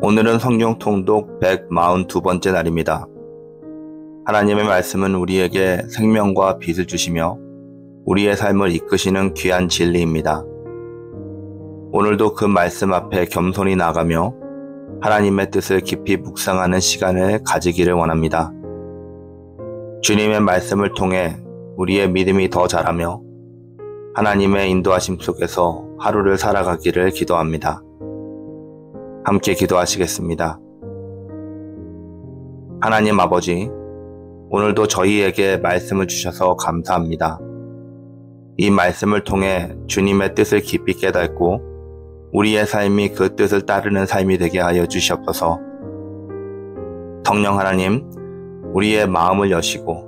오늘은 성경 통독 142번째 날입니다. 하나님의 말씀은 우리에게 생명과 빛을 주시며 우리의 삶을 이끄시는 귀한 진리입니다. 오늘도 그 말씀 앞에 겸손히 나가며 하나님의 뜻을 깊이 묵상하는 시간을 가지기를 원합니다. 주님의 말씀을 통해 우리의 믿음이 더 자라며 하나님의 인도하심 속에서 하루를 살아가기를 기도합니다. 함께 기도하시겠습니다. 하나님 아버지, 오늘도 저희에게 말씀을 주셔서 감사합니다. 이 말씀을 통해 주님의 뜻을 깊이 깨닫고 우리의 삶이 그 뜻을 따르는 삶이 되게 하여 주시옵소서. 성령 하나님, 우리의 마음을 여시고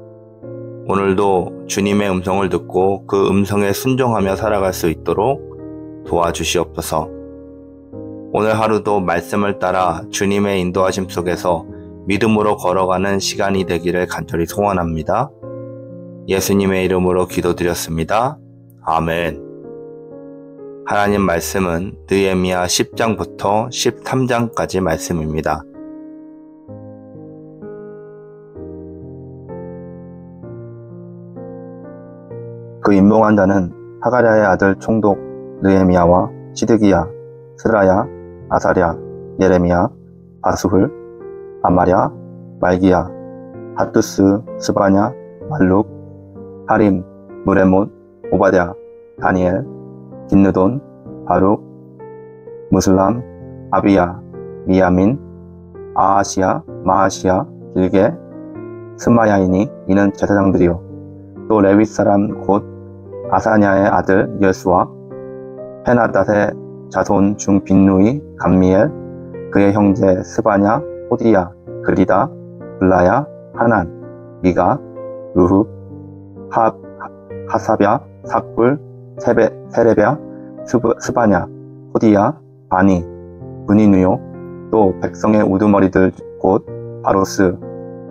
오늘도 주님의 음성을 듣고 그 음성에 순종하며 살아갈 수 있도록 도와주시옵소서. 오늘 하루도 말씀을 따라 주님의 인도하심 속에서 믿음으로 걸어가는 시간이 되기를 간절히 소원합니다. 예수님의 이름으로 기도드렸습니다. 아멘. 하나님 말씀은 느헤미야 10장부터 13장까지 말씀입니다. 그 임몽한 자는 하가랴의 아들 총독 느헤미야와 시드기야, 스라야, 아사랴, 예레미야, 바수훌, 아마랴, 말기야, 핫두스, 스바냐, 말룩, 하림, 무레몬, 오바댜, 다니엘, 긴느돈, 바룩, 무슬람, 아비야, 미야민, 아하시야, 마하시야, 길게, 스마야이니 이는 제사장들이요. 또 레위 사람 곧 아사냐의 아들 여수와 헤나닷의 자손 중 빈누이, 감미엘, 그의 형제 스바냐, 호디야, 그리다, 블라야, 하난, 미가, 루흡, 하사랴, 삭불, 세레랴, 스바냐, 호디야, 바니, 브니누요. 또 백성의 우두머리들 곧 바로스,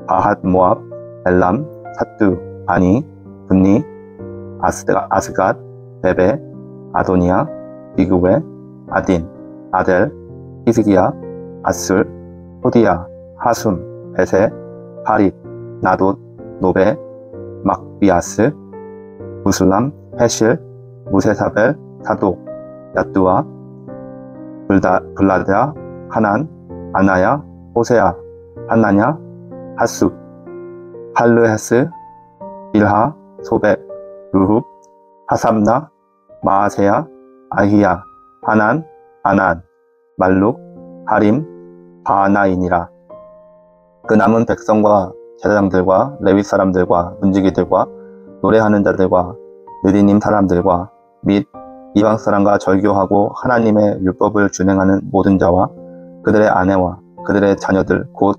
바핫 모압, 엘람, 사뚜, 바니, 분니, 아스갓, 베베, 아도니아, 비그웨, 아딘, 아델, 히스기야, 아술, 호디야, 하숨, 베세, 하립, 나돗, 노베, 막비아스, 무슬람, 헤실, 무세사벨, 사독, 야뚜아, 블라드야, 하난, 아나야, 호세야, 한나냐, 하숙, 할르헤스, 빌하, 소백, 루흡, 하삼나, 마아세야, 아히야, 하난, 아난, 말룩, 하림, 바하나이니라. 그 남은 백성과 제사장들과 레위 사람들과 문지기들과 노래하는 자들과 느디님 사람들과 및 이방 사람과 절교하고 하나님의 율법을 준행하는 모든 자와 그들의 아내와 그들의 자녀들 곧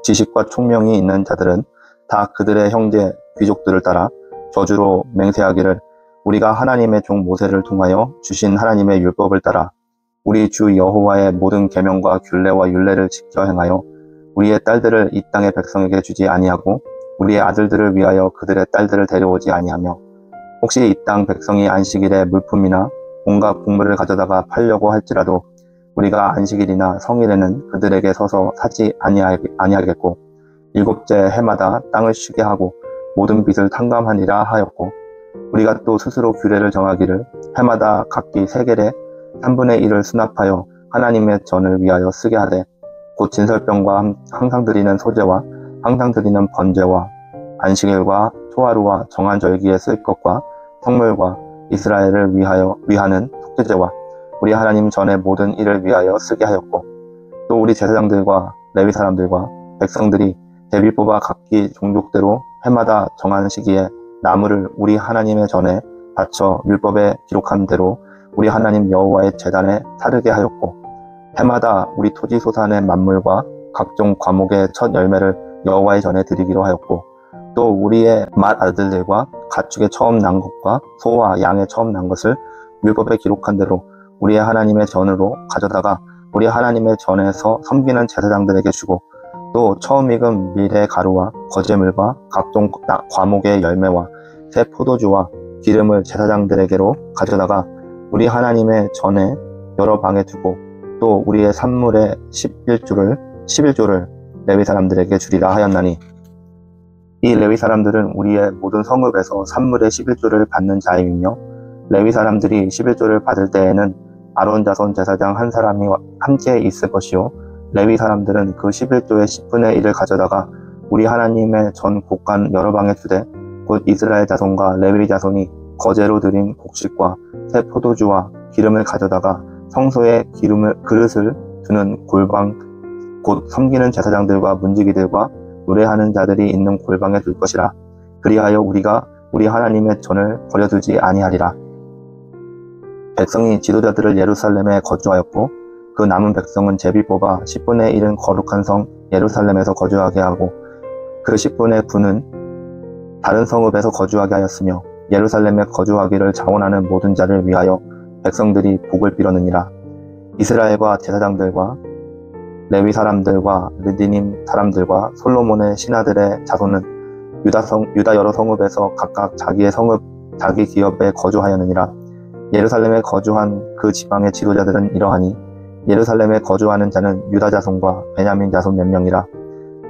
지식과 총명이 있는 자들은 다 그들의 형제 귀족들을 따라 저주로 맹세하기를 우리가 하나님의 종 모세를 통하여 주신 하나님의 율법을 따라 우리 주 여호와의 모든 계명과 규례와 율례를 지켜 행하여 우리의 딸들을 이 땅의 백성에게 주지 아니하고 우리의 아들들을 위하여 그들의 딸들을 데려오지 아니하며 혹시 이 땅 백성이 안식일에 물품이나 온갖 곡물을 가져다가 팔려고 할지라도 우리가 안식일이나 성일에는 그들에게 서서 사지 아니하겠고 일곱째 해마다 땅을 쉬게 하고 모든 빚을 탕감하니라 하였고 우리가 또 스스로 규례를 정하기를 해마다 각기 세겔에 3분의 1을 수납하여 하나님의 전을 위하여 쓰게 하되 곧 진설병과 항상 드리는 소제와 항상 드리는 번제와 안식일과 초하루와 정한 절기에 쓸 것과 성물과 이스라엘을 위하는 속죄제와 우리 하나님 전의 모든 일을 위하여 쓰게 하였고 또 우리 제사장들과 레위 사람들과 백성들이 제비 뽑아 각기 종족대로 해마다 정한 시기에 나무를 우리 하나님의 전에 바쳐 율법에 기록한 대로 우리 하나님 여호와의 제단에 사르게 하였고 해마다 우리 토지 소산의 만물과 각종 과목의 첫 열매를 여호와의 전에 드리기로 하였고 또 우리의 맏 아들들과 가축의 처음 난 것과 소와 양의 처음 난 것을 율법에 기록한 대로 우리의 하나님의 전으로 가져다가 우리 하나님의 전에서 섬기는 제사장들에게 주고 또 처음 익은 밀의 가루와 거제물과 각종 과목의 열매와 새 포도주와 기름을 제사장들에게로 가져다가 우리 하나님의 전에 여러 방에 두고 또 우리의 산물의 11조를 레위 사람들에게 주리라 하였나니, 이 레위 사람들은 우리의 모든 성읍에서 산물의 11조를 받는 자이며, 레위 사람들이 11조를 받을 때에는 아론 자손 제사장 한 사람이 함께 있을 것이요, 레위 사람들은 그 11조의 10분의 1을 가져다가 우리 하나님의 전 곡간 여러 방에 두되, 곧 이스라엘 자손과 레위 자손이 거제로 드린 곡식과 새 포도주와 기름을 가져다가 성소에 그릇을 두는 골방, 곧 섬기는 제사장들과 문지기들과 노래하는 자들이 있는 골방에 둘 것이라. 그리하여 우리가 우리 하나님의 전을 버려두지 아니하리라. 백성이 지도자들을 예루살렘에 거주하였고, 그 남은 백성은 제비 뽑아 10분의 1은 거룩한 성 예루살렘에서 거주하게 하고, 그 10분의 9는 다른 성읍에서 거주하게 하였으며, 예루살렘에 거주하기를 자원하는 모든 자를 위하여 백성들이 복을 빌었느니라. 이스라엘과 제사장들과 레위 사람들과 르디님 사람들과 솔로몬의 신하들의 자손은 유다 여러 성읍에서 각각 자기의 성읍, 자기 기업에 거주하였느니라. 예루살렘에 거주한 그 지방의 지도자들은 이러하니, 예루살렘에 거주하는 자는 유다 자손과 베냐민 자손 몇 명이라.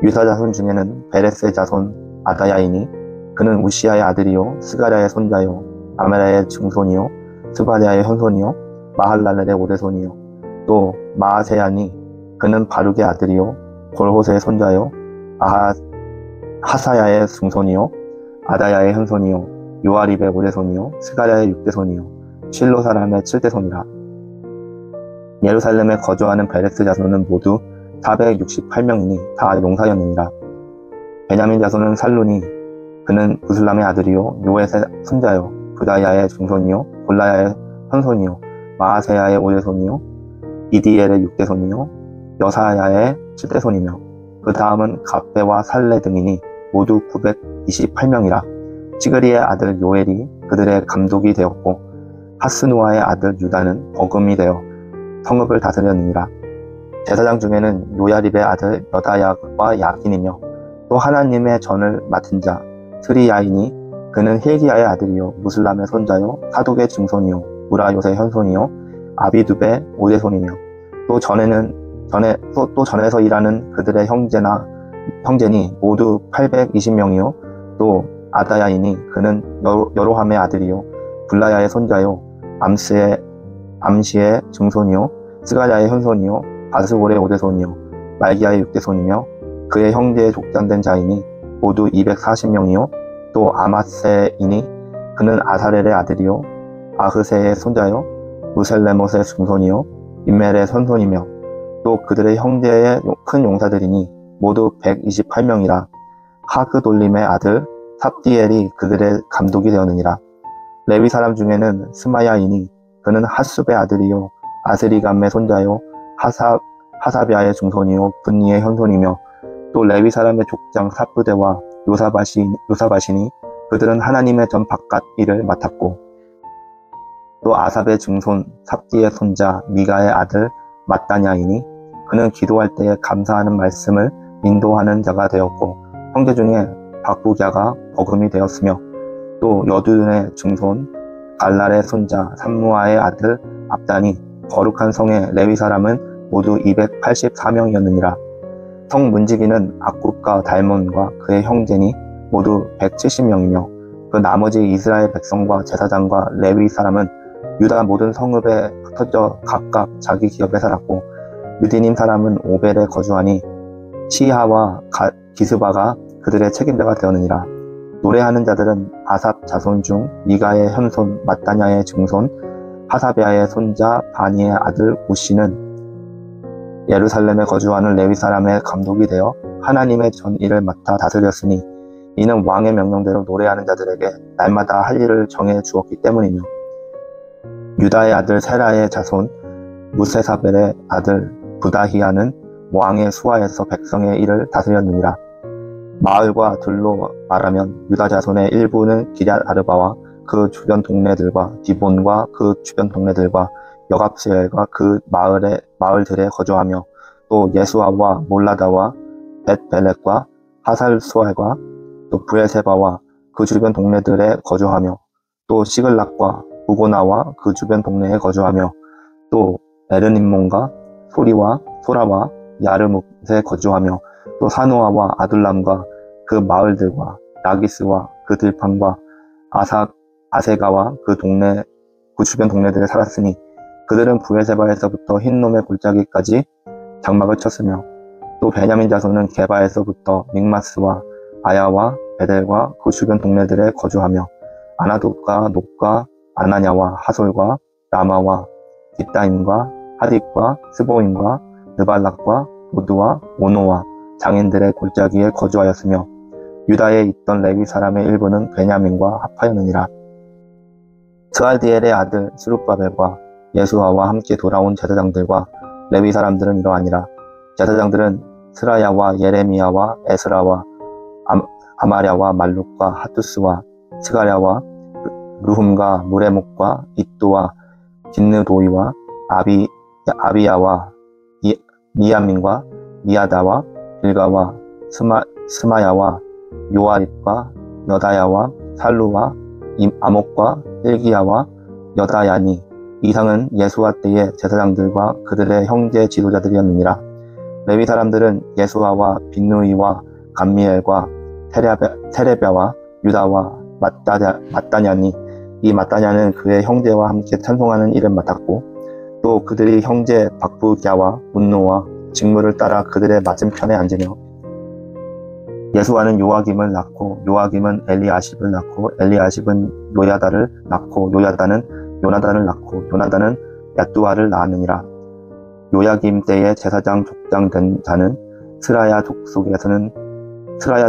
유다 자손 중에는 베레스의 자손 아다야이니, 그는 우시아의 아들이요 스가랴의 손자요 아메라의 증손이요 스바랴의 현손이요 마할랄렐의 오대손이요, 또 마아세야니, 그는 바룩의 아들이요 골호세의 손자요 하사야의 증손이요 아다야의 현손이요 요아립의 오대손이요 스가랴의 육대손이요 실로 사람의 칠대손이라. 예루살렘에 거주하는 베레스 자손은 모두 468명이니 다 용사였느니라. 베냐민 자손은 살룬이, 그는 부슬람의 아들이요 요엣의 손자요 부다야의 증손이요 골라야의 현손이요 마아세야의 오대손이요 이디엘의 육대손이요 여사야의 칠대손이며, 그 다음은 갑배와 살레 등이니 모두 928명이라. 시그리의 아들 요엘이 그들의 감독이 되었고, 하스누아의 아들 유다는 버금이 되어 성읍을 다스렸느니라. 제사장 중에는 요야립의 아들 여다야와 야긴이며, 또 하나님의 전을 맡은 자 스리야이니, 그는 힐기야의 아들이요 무슬람의 손자요 사독의 증손이요 우라요의 현손이요 아비두베의 오대손이며, 또 전에서 일하는 그들의 형제니 모두 820명이요 또 아다야이니, 그는 여로함의 아들이요 블라야의 손자요 암시의 증손이요 스가랴의 현손이요 바스볼의 오대손이요 말기야의 육대손이며, 그의 형제의 족장된 자이니 모두 240명이요 또 아마세이니, 그는 아사렐의 아들이요 아흐세의 손자요 무셀레못의 증손이요 임멜의 선손이며, 또 그들의 형제의 큰 용사들이니 모두 128명이라. 하그돌림의 아들 삽디엘이 그들의 감독이 되었느니라. 레위 사람 중에는 스마야이니, 그는 핫숲의 아들이요 아스리감의 손자요 하사비아의 증손이요 분니의 현손이며, 또 레위 사람의 족장 사부대와 요사바시니, 그들은 하나님의 전 바깥 일을 맡았고, 또 아삽의 증손 삽디의 손자 미가의 아들 mat다냐이니, 그는 기도할 때에 감사하는 말씀을 인도하는 자가 되었고, 형제 중에 박부갸가 버금이 되었으며, 또 여두둔의 증손 갈랄의 손자 삼무아의 아들 압단이, 거룩한 성의 레위 사람은 모두 284명이었느니라. 성 문지기는 악굽과 달몬과 그의 형제니 모두 170명이며, 그 나머지 이스라엘 백성과 제사장과 레위 사람은 유다 모든 성읍에 흩어져 각각 자기 기업에 살았고, 르디님 사람은 오벨에 거주하니 시하와 기스바가 그들의 책임자가 되었느니라. 노래하는 자들은 아삽 자손 중 미가의 현손 mat다냐의 증손 하사비아의 손자 바니의 아들 우시는 예루살렘에 거주하는 레위 사람의 감독이 되어 하나님의 전 일을 맡아 다스렸으니, 이는 왕의 명령대로 노래하는 자들에게 날마다 할 일을 정해 주었기 때문이며, 유다의 아들 세라의 자손 무세사벨의 아들 부다히야는 왕의 수하에서 백성의 일을 다스렸느니라. 마을과 들로 말하면 유다 자손의 일부는 기럇 아르바와 그 주변 동네들과 디본과 그 주변 동네들과 여갑스엘과 그 마을들에 거주하며, 또 예수아와 몰라다와 벳벨렉과 하살수알과 또 브엘세바와 그 주변 동네들에 거주하며, 또 시글락과 부고나와 그 주변 동네에 거주하며, 또 에르님몬과 소리와 소라와 야르뭇에 거주하며 또 사노아와 아둘람과 그 마을들과 라기스와 그 들판과 아세가와 그 주변 동네들에 살았으니 그들은 부에세바에서부터 흰놈의 골짜기까지 장막을 쳤으며 또 베냐민 자손은 게바에서부터 믹마스와 아야와 베델과 그 주변 동네들에 거주하며 아나돗과 녹과 아나냐와 하솔과 라마와 깃다임과 하딕과 스보임과 느발락과 보드와 오노와 장인들의 골짜기에 거주하였으며 유다에 있던 레위 사람의 일부는 베냐민과 합하였느니라. 스알디엘의 아들 스룹바벨과 예수아와 함께 돌아온 제사장들과 레위 사람들은 이러하니라. 제사장들은 스라야와 예레미야와 에스라와 아마랴와 말룩과 하투스와 스가랴와 루훔과 무레목과 잇도와 긴느도이와 아비야와 미야민과 미야다와 빌가와 스마야와 요아립과 여다야와 살루와 아목과 힐기야와 여다야니 이상은 예수아 때의 제사장들과 그들의 형제 지도자들이었느니라. 레위 사람들은 예수아와 빈누이와 감미엘과 세레비아와 유다와 마따냐니 이 마따냐는 그의 형제와 함께 찬송하는 일을 맡았고 또 그들이 형제 박부갸와 운노와 직무를 따라 그들의 맞은편에 앉으며 예수아는 요아김을 낳고 요아김은 엘리아십을 낳고 엘리아십은 요야다를 낳고 요야다는 요나단을 낳고 요나단은 야뚜아를 낳았느니라. 요야김 때에 제사장 족장 된 자는 스라야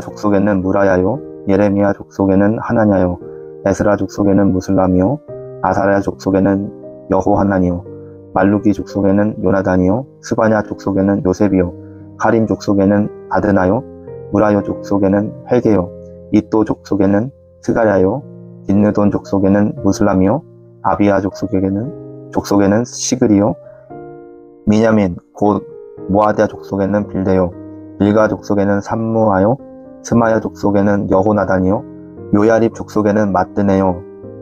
족속에는 무라야요 예레미야 족속에는 하나냐요 에스라 족속에는 무슬람이요 아사랴 족속에는 여호하나니요 말루기 족속에는 요나단이요 스바냐 족속에는 요셉이요 가림 족속에는 아드나요 무라요 족속에는 헬게요 이또 족속에는 스가랴요 딘느돈 족속에는 무슬람이요 아비야 족속에는 시그리요 미냐민 곧 모아디아 족속에는 빌데요 빌가 족속에는 삼무아요 스마야 족속에는 여호나단이요 요야립 족속에는 마뜨네요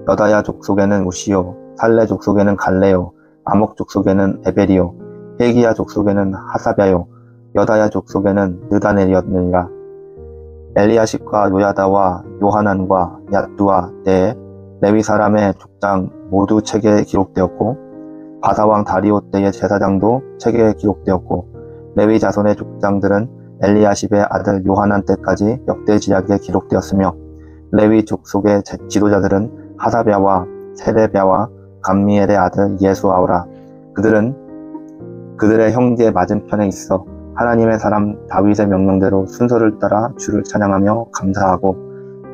여다야 족속에는 우시요 살레 족속에는 갈레요 아목 족속에는 에벨이요 헬기야 족속에는 하사랴요 여다야 족속에는 느다넬이었느니라. 엘리야십과 요야다와 요하난과 야뚜아 때에 레위 사람의 족장 모두 책에 기록되었고 바사왕 다리오 때의 제사장도 책에 기록되었고 레위 자손의 족장들은 엘리야십의 아들 요하난 때까지 역대지략에 기록되었으며 레위 족속의 지도자들은 하사랴와 세레비아와 감미엘의 아들 예수아오라. 그들은 그들의 형제 맞은편에 있어 하나님의 사람 다윗의 명령대로 순서를 따라 주를 찬양하며 감사하고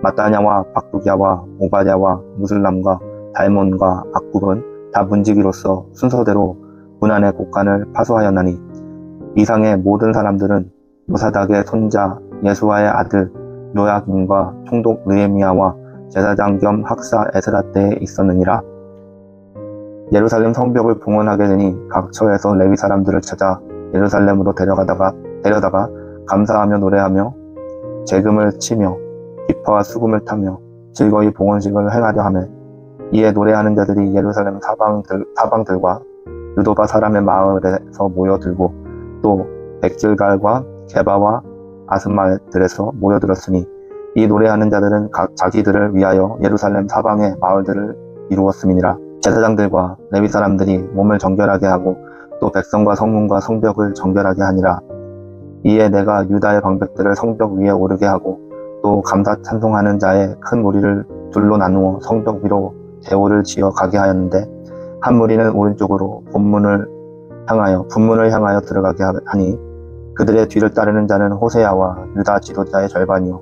마따냐와 박부기야와 오바댜와 무슬람과 달몬과 악굽은 다 문지기로서 순서대로 문안의 곡간을 파수하였나니 이상의 모든 사람들은 요사닥의 손자 예수아의 아들 요야김과 총독 느헤미야와 제사장 겸 학사 에스라 때에 있었느니라. 예루살렘 성벽을 봉헌하게 되니 각 처에서 레위 사람들을 찾아 예루살렘으로 데려다가 감사하며 노래하며 재금을 치며 기파와 수금을 타며 즐거이 봉헌식을 행하려 하며 이에 노래하는 자들이 예루살렘 사방들과 유도바 사람의 마을에서 모여들고 또 백질갈과 게바와 아스마들에서 모여들었으니 이 노래하는 자들은 각 자기들을 위하여 예루살렘 사방의 마을들을 이루었음이니라. 제사장들과 레위 사람들이 몸을 정결하게 하고 또 백성과 성문과 성벽을 정결하게 하니라. 이에 내가 유다의 방백들을 성벽 위에 오르게 하고 또 감사 찬송하는 자의 큰 무리를 둘로 나누어 성벽 위로 대오를 지어 가게 하였는데 한 무리는 오른쪽으로 분문을 향하여 들어가게 하니 그들의 뒤를 따르는 자는 호세야와 유다 지도자의 절반이요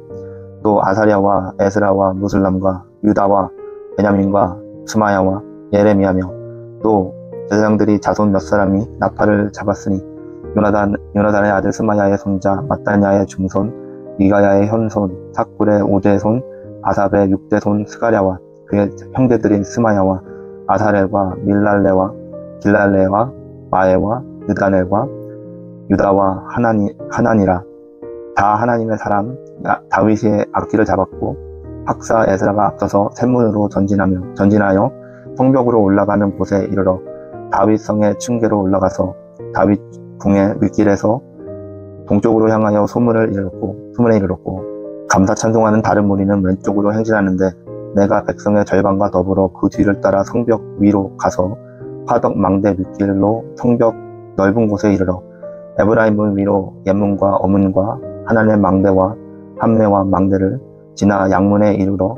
또 아사랴와 에스라와 무슬람과 유다와 베냐민과 스마야와 예레미야며 또 제사장들이 자손 몇 사람이 나팔을 잡았으니 요나단의 아들 스마야의 손자 마따냐의 중손 미가야의 현손 삭굴의 5대손 아삽의 6대손 스가랴와 그의 형제들인 스마야와 아사렐과 밀랄레와 길랄레와 마에와 느다넬과 유다와 하나니라. 다 하나님의 사람 다윗의 악기를 잡았고 학사 에스라가 앞서서 샘문으로 전진하여 성벽으로 올라가는 곳에 이르러 다윗성의 층계로 올라가서 다윗 궁의 밑길에서 동쪽으로 향하여 소문에 이르렀고 감사 찬송하는 다른 무리는 왼쪽으로 행진하는데 내가 백성의 절반과 더불어 그 뒤를 따라 성벽 위로 가서 화덕 망대 밑길로 성벽 넓은 곳에 이르러 에브라임 위로 옛문과 어문과 하나님의 망대와 함내와 망대를 지나 양문에 이르러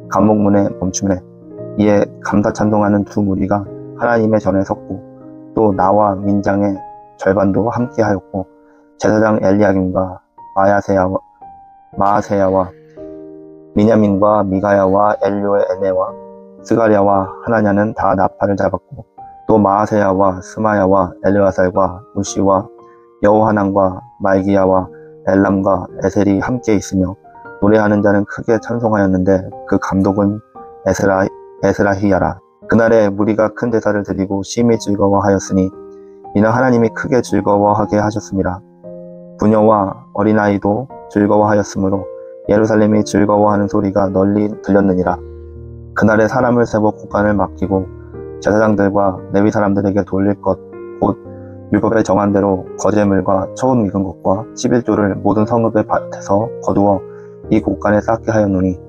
감목문에 멈추매 이에 감사 찬송하는 두 무리가 하나님의 전에 섰고 또 나와 민장의 절반도 함께하였고 제사장 엘리야김과 마아세야와 미냐민과 미가야와 엘료의 에네와 스가랴와 하나냐는 다 나팔을 잡았고 또 마아세야와 스마야와 엘르아살과 우시와 여호하난과 말기야와 엘람과 에셀이 함께 있으며 노래하는 자는 크게 찬송하였는데 그 감독은 에스라히야라. 그날에 무리가 큰 제사를 드리고 심히 즐거워하였으니 이는 하나님이 크게 즐거워하게 하셨습니다. 부녀와 어린아이도 즐거워하였으므로 예루살렘이 즐거워하는 소리가 널리 들렸느니라. 그날에 사람을 세워 곳간을 맡기고 제사장들과 레위 사람들에게 돌릴 것 곧 율법에 정한 대로 거제물과 처음 익은 것과 11조를 모든 성읍의 밭에서 거두어 이 곳간에 쌓게 하였노니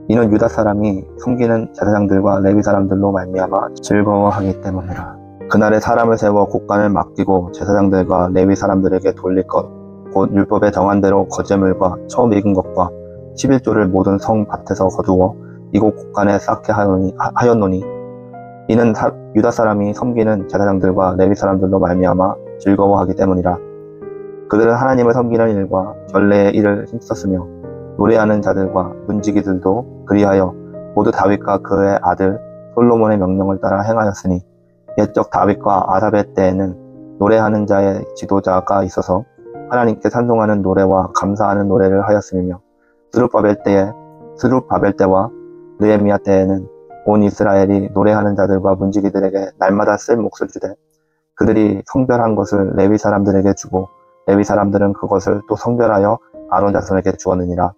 이는 유다 사람이 섬기는 제사장들과 레위 사람들로 말미암아 즐거워하기 때문이라. 그날에 사람을 세워 곳간을 맡기고 제사장들과 레위 사람들에게 돌릴 것 곧 율법에 정한 대로 거제물과 처음 익은 것과 11조를 모든 성 밭에서 거두어 이곳 곳간에 쌓게 하였노니 이는 유다 사람이 섬기는 제사장들과 레위 사람들로 말미암아 즐거워하기 때문이라. 그들은 하나님을 섬기는 일과 전례의 일을 힘썼으며 노래하는 자들과 문지기들도 그리하여 모두 다윗과 그의 아들 솔로몬의 명령을 따라 행하였으니 옛적 다윗과 아삽의 때에는 노래하는 자의 지도자가 있어서 하나님께 찬송하는 노래와 감사하는 노래를 하였으며 스룹바벨 때와 느헤미야 때에는 온 이스라엘이 노래하는 자들과 문지기들에게 날마다 쓸 몫을 주되 그들이 성별한 것을 레위 사람들에게 주고 레위 사람들은 그것을 또 성별하여 아론 자손에게 주었느니라.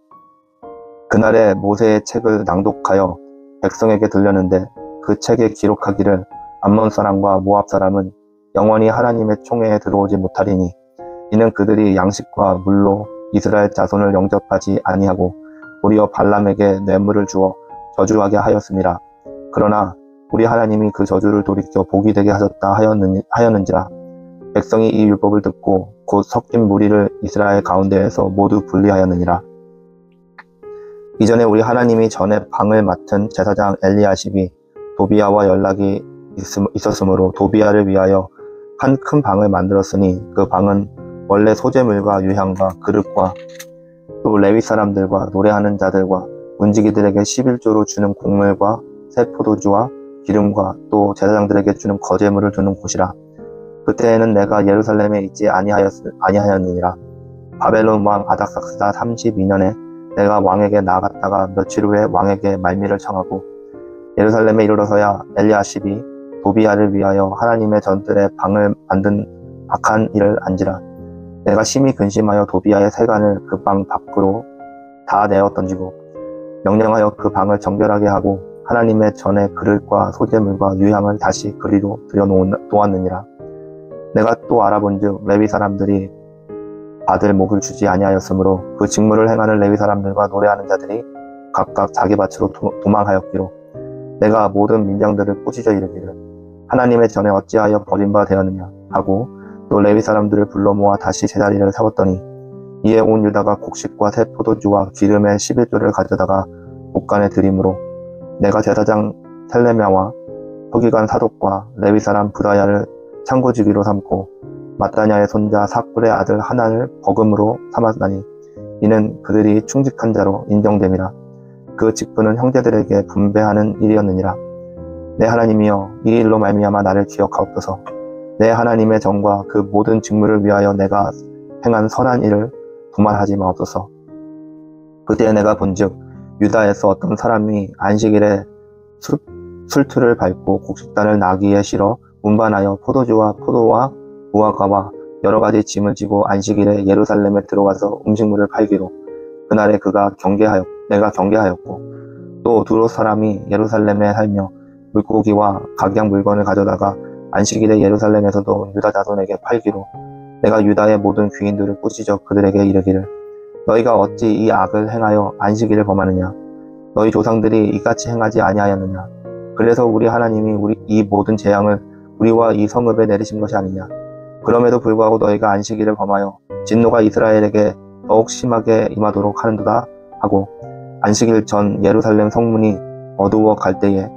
그날에 모세의 책을 낭독하여 백성에게 들렸는데 그 책에 기록하기를 암몬 사람과 모압 사람은 영원히 하나님의 총회에 들어오지 못하리니 이는 그들이 양식과 물로 이스라엘 자손을 영접하지 아니하고 도리어 발람에게 뇌물을 주어 저주하게 하였습니다. 그러나 우리 하나님이 그 저주를 돌이켜 복이 되게 하셨다 하였는지라. 백성이 이 율법을 듣고 곧 섞인 무리를 이스라엘 가운데에서 모두 분리하였느니라. 이전에 우리 하나님이 전에 방을 맡은 제사장 엘리야십이 도비야와 연락이 있었으므로 도비야를 위하여 한 큰 방을 만들었으니 그 방은 원래 소재물과 유향과 그릇과 또 레위 사람들과 노래하는 자들과 문지기들에게 11조로 주는 곡물과 새 포도주와 기름과 또 제사장들에게 주는 거제물을 두는 곳이라. 그때에는 내가 예루살렘에 있지 아니하였느니라. 바벨론 왕 아닥삭스다 32년에 내가 왕에게 나아갔다가 며칠 후에 왕에게 말미를 청하고 예루살렘에 이르러서야 엘리야십이 도비야를 위하여 하나님의 전들에 방을 만든 악한 일을 안지라. 내가 심히 근심하여 도비야의 세간을 그 방 밖으로 다 내어 던지고 명령하여 그 방을 정결하게 하고 하나님의 전에 그릇과 소재물과 유향을 다시 그리로 들여놓았느니라. 내가 또 알아본즉 레위 사람들이 받을 목을 주지 아니하였으므로 그 직무를 행하는 레위 사람들과 노래하는 자들이 각각 자기 밭으로 도망하였기로 내가 모든 민장들을 꾸짖어 이르기를 하나님의 전에 어찌하여 버린 바 되었느냐 하고 또 레위 사람들을 불러 모아 다시 제자리를 세웠더니 이에 온 유다가 곡식과 새 포도주와 기름의 11조를 가져다가 곳간에 드림으로 내가 제사장 텔레미야와 서기관 사독과 레위 사람 부다야를 창고지기로 삼고 마따냐의 손자 사꿀의 아들 하나를 버금으로 삼았나니 이는 그들이 충직한 자로 인정됨이라. 그 직분은 형제들에게 분배하는 일이었느니라. 내 하나님이여 이 일로 말미암아 나를 기억하옵소서. 내 하나님의 정과 그 모든 직무를 위하여 내가 행한 선한 일을 두말하지 마옵소서. 그때 내가 본즉 유다에서 어떤 사람이 안식일에 술틀을 밟고 곡식단을 나귀에 실어 운반하여 포도주와 포도와 무화과와 여러 가지 짐을 지고 안식일에 예루살렘에 들어가서 음식물을 팔기로 그날에 내가 경계하였고 또 두롯 사람이 예루살렘에 살며 물고기와 각양 물건을 가져다가 안식일에 예루살렘에서도 유다 자손에게 팔기로 내가 유다의 모든 귀인들을 꾸짖어 그들에게 이르기를 너희가 어찌 이 악을 행하여 안식일을 범하느냐 너희 조상들이 이같이 행하지 아니하였느냐 그래서 우리 하나님이 이 모든 재앙을 우리와 이 성읍에 내리신 것이 아니냐 그럼에도 불구하고 너희가 안식일을 범하여 진노가 이스라엘에게 더욱 심하게 임하도록 하는도다 하고 안식일 전 예루살렘 성문이 어두워 갈 때에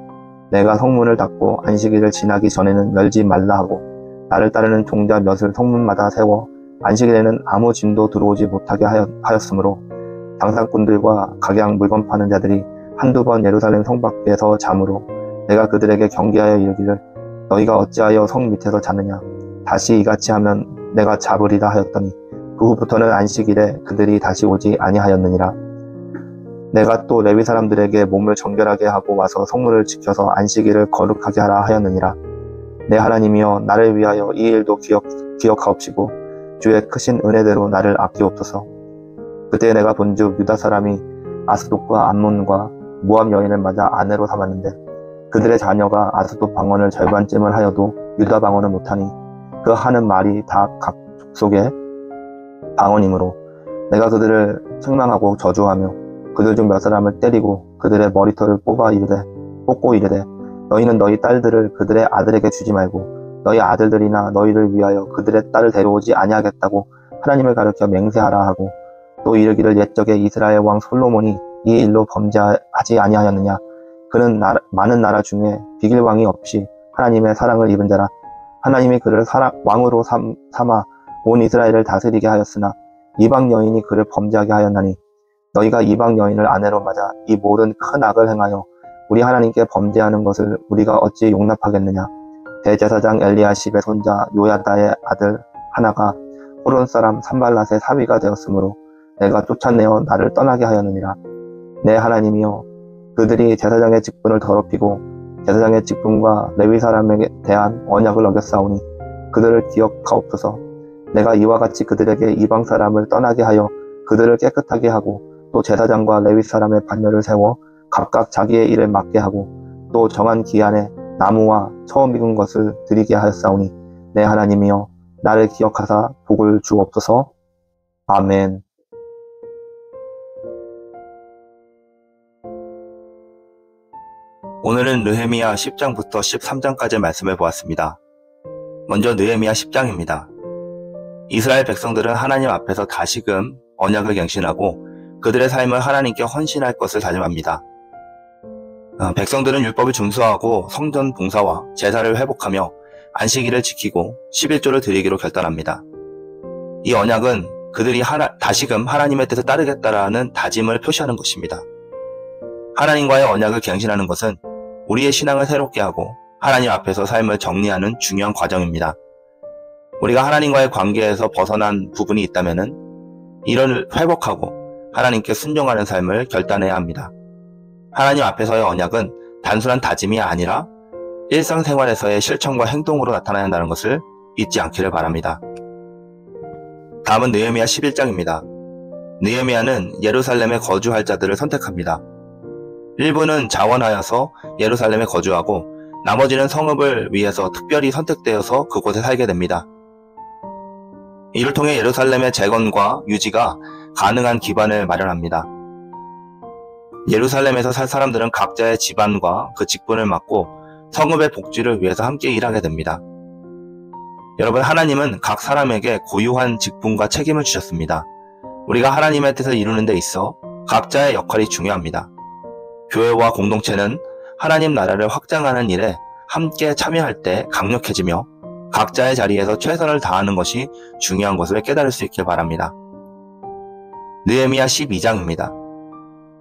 내가 성문을 닫고 안식일을 지나기 전에는 열지 말라 하고 나를 따르는 종자 몇을 성문마다 세워 안식일에는 아무 짐도 들어오지 못하게 하였으므로 장사꾼들과 각양 물건 파는 자들이 한두 번 예루살렘 성 밖에서 자므로 내가 그들에게 경계하여 이르기를 너희가 어찌하여 성 밑에서 자느냐 다시 이같이 하면 내가 잡으리라 하였더니 그 후부터는 안식일에 그들이 다시 오지 아니하였느니라. 내가 또 레위 사람들에게 몸을 정결하게 하고 와서 성문을 지켜서 안식일을 거룩하게 하라 하였느니라. 내 하나님이여 나를 위하여 이 일도 기억하옵시고 주의 크신 은혜대로 나를 아끼옵소서. 그때 내가 본즉 유다 사람이 아스돗과 암몬과 모압 여인을 맞아 아내로 삼았는데 그들의 자녀가 아스돗 방언을 절반쯤을 하여도 유다 방언을 못하니 그 하는 말이 다 각 족속의 방언이므로 내가 그들을 책망하고 저주하며 그들 중 몇 사람을 때리고 그들의 머리털을 뽑고 이르되 너희는 너희 딸들을 그들의 아들에게 주지 말고 너희 아들들이나 너희를 위하여 그들의 딸을 데려오지 아니하겠다고 하나님을 가르쳐 맹세하라 하고 또 이르기를 옛적에 이스라엘 왕 솔로몬이 이 일로 범죄하지 아니하였느냐 그는 많은 나라 중에 비길 왕이 없이 하나님의 사랑을 입은 자라 하나님이 그를 왕으로 삼아 온 이스라엘을 다스리게 하였으나 이방 여인이 그를 범죄하게 하였나니 너희가 이방 여인을 아내로 맞아 이 모든 큰 악을 행하여 우리 하나님께 범죄하는 것을 우리가 어찌 용납하겠느냐 대제사장 엘리야십의 손자 요야다의 아들 하나가 호론 사람 산발랏의 사위가 되었으므로 내가 쫓아내어 나를 떠나게 하였느니라. 내 하나님이여 그들이 제사장의 직분을 더럽히고 제사장의 직분과 레위 사람에 대한 언약을 어겼사오니 그들을 기억하옵소서. 내가 이와 같이 그들에게 이방 사람을 떠나게 하여 그들을 깨끗하게 하고 또 제사장과 레위 사람의 반열을 세워 각각 자기의 일을 맡게 하고 또 정한 기한에 나무와 처음 익은 것을 드리게 하였사오니 내 하나님이여 나를 기억하사 복을 주옵소서. 아멘. 오늘은 느헤미야 10장부터 13장까지의 말씀을 보았습니다. 먼저 느헤미야 10장입니다. 이스라엘 백성들은 하나님 앞에서 다시금 언약을 갱신하고 그들의 삶을 하나님께 헌신할 것을 다짐합니다. 백성들은 율법을 준수하고 성전 봉사와 제사를 회복하며 안식일을 지키고 11조를 드리기로 결단합니다. 이 언약은 그들이 다시금 하나님의 뜻을 따르겠다라는 다짐을 표시하는 것입니다. 하나님과의 언약을 갱신하는 것은 우리의 신앙을 새롭게 하고 하나님 앞에서 삶을 정리하는 중요한 과정입니다. 우리가 하나님과의 관계에서 벗어난 부분이 있다면 이를 회복하고 하나님께 순종하는 삶을 결단해야 합니다. 하나님 앞에서의 언약은 단순한 다짐이 아니라 일상생활에서의 실천과 행동으로 나타나야 한다는 것을 잊지 않기를 바랍니다. 다음은 느헤미야 11장입니다. 느헤미야는 예루살렘에 거주할 자들을 선택합니다. 일부는 자원하여서 예루살렘에 거주하고 나머지는 성읍을 위해서 특별히 선택되어서 그곳에 살게 됩니다. 이를 통해 예루살렘의 재건과 유지가 가능한 기반을 마련합니다. 예루살렘에서 살 사람들은 각자의 집안과 그 직분을 맡고 성읍의 복지를 위해서 함께 일하게 됩니다. 여러분, 하나님은 각 사람에게 고유한 직분과 책임을 주셨습니다. 우리가 하나님의 뜻을 이루는 데 있어 각자의 역할이 중요합니다. 교회와 공동체는 하나님 나라를 확장하는 일에 함께 참여할 때 강력해지며 각자의 자리에서 최선을 다하는 것이 중요한 것을 깨달을 수 있길 바랍니다. 느헤미야 12장입니다.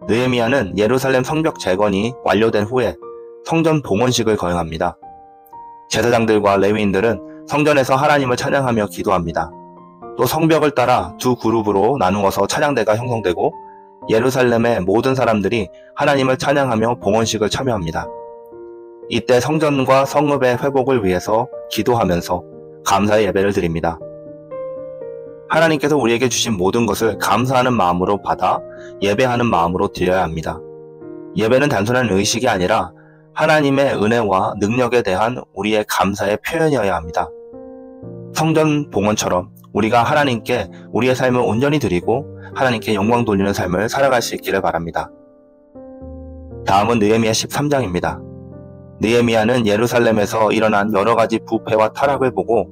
느헤미야는 예루살렘 성벽 재건이 완료된 후에 성전 봉헌식을 거행합니다. 제사장들과 레위인들은 성전에서 하나님을 찬양하며 기도합니다. 또 성벽을 따라 두 그룹으로 나누어서 찬양대가 형성되고 예루살렘의 모든 사람들이 하나님을 찬양하며 봉헌식을 참여합니다. 이때 성전과 성읍의 회복을 위해서 기도하면서 감사의 예배를 드립니다. 하나님께서 우리에게 주신 모든 것을 감사하는 마음으로 받아 예배하는 마음으로 드려야 합니다. 예배는 단순한 의식이 아니라 하나님의 은혜와 능력에 대한 우리의 감사의 표현이어야 합니다. 성전 봉헌처럼 우리가 하나님께 우리의 삶을 온전히 드리고 하나님께 영광 돌리는 삶을 살아갈 수 있기를 바랍니다. 다음은 느헤미야 13장입니다. 느헤미야는 예루살렘에서 일어난 여러 가지 부패와 타락을 보고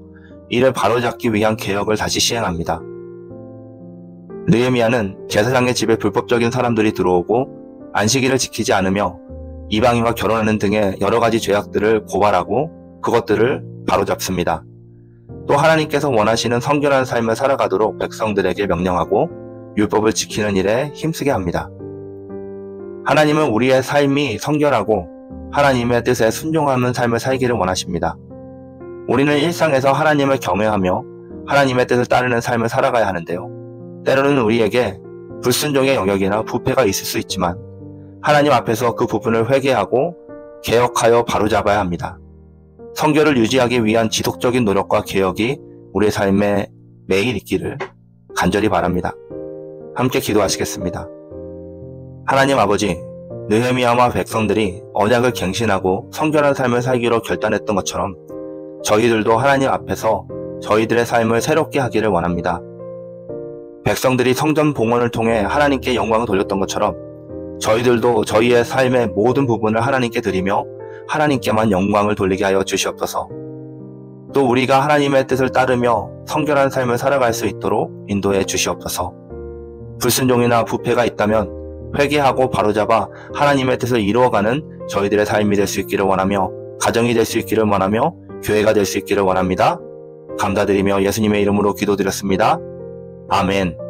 이를 바로잡기 위한 개혁을 다시 시행합니다. 느헤미야는 제사장의 집에 불법적인 사람들이 들어오고 안식일을 지키지 않으며 이방인과 결혼하는 등의 여러 가지 죄악들을 고발하고 그것들을 바로잡습니다. 또 하나님께서 원하시는 성결한 삶을 살아가도록 백성들에게 명령하고 율법을 지키는 일에 힘쓰게 합니다. 하나님은 우리의 삶이 성결하고 하나님의 뜻에 순종하는 삶을 살기를 원하십니다. 우리는 일상에서 하나님을 경외하며 하나님의 뜻을 따르는 삶을 살아가야 하는데요. 때로는 우리에게 불순종의 영역이나 부패가 있을 수 있지만 하나님 앞에서 그 부분을 회개하고 개혁하여 바로잡아야 합니다. 성결을 유지하기 위한 지속적인 노력과 개혁이 우리의 삶에 매일 있기를 간절히 바랍니다. 함께 기도하시겠습니다. 하나님 아버지, 느헤미야와 백성들이 언약을 갱신하고 성결한 삶을 살기로 결단했던 것처럼 저희들도 하나님 앞에서 저희들의 삶을 새롭게 하기를 원합니다. 백성들이 성전 봉헌을 통해 하나님께 영광을 돌렸던 것처럼 저희들도 저희의 삶의 모든 부분을 하나님께 드리며 하나님께만 영광을 돌리게 하여 주시옵소서. 또 우리가 하나님의 뜻을 따르며 성결한 삶을 살아갈 수 있도록 인도해 주시옵소서. 불순종이나 부패가 있다면 회개하고 바로잡아 하나님의 뜻을 이루어가는 저희들의 삶이 될 수 있기를 원하며 가정이 될 수 있기를 원하며 교회가 될 수 있기를 원합니다. 감사드리며 예수님의 이름으로 기도드렸습니다. 아멘.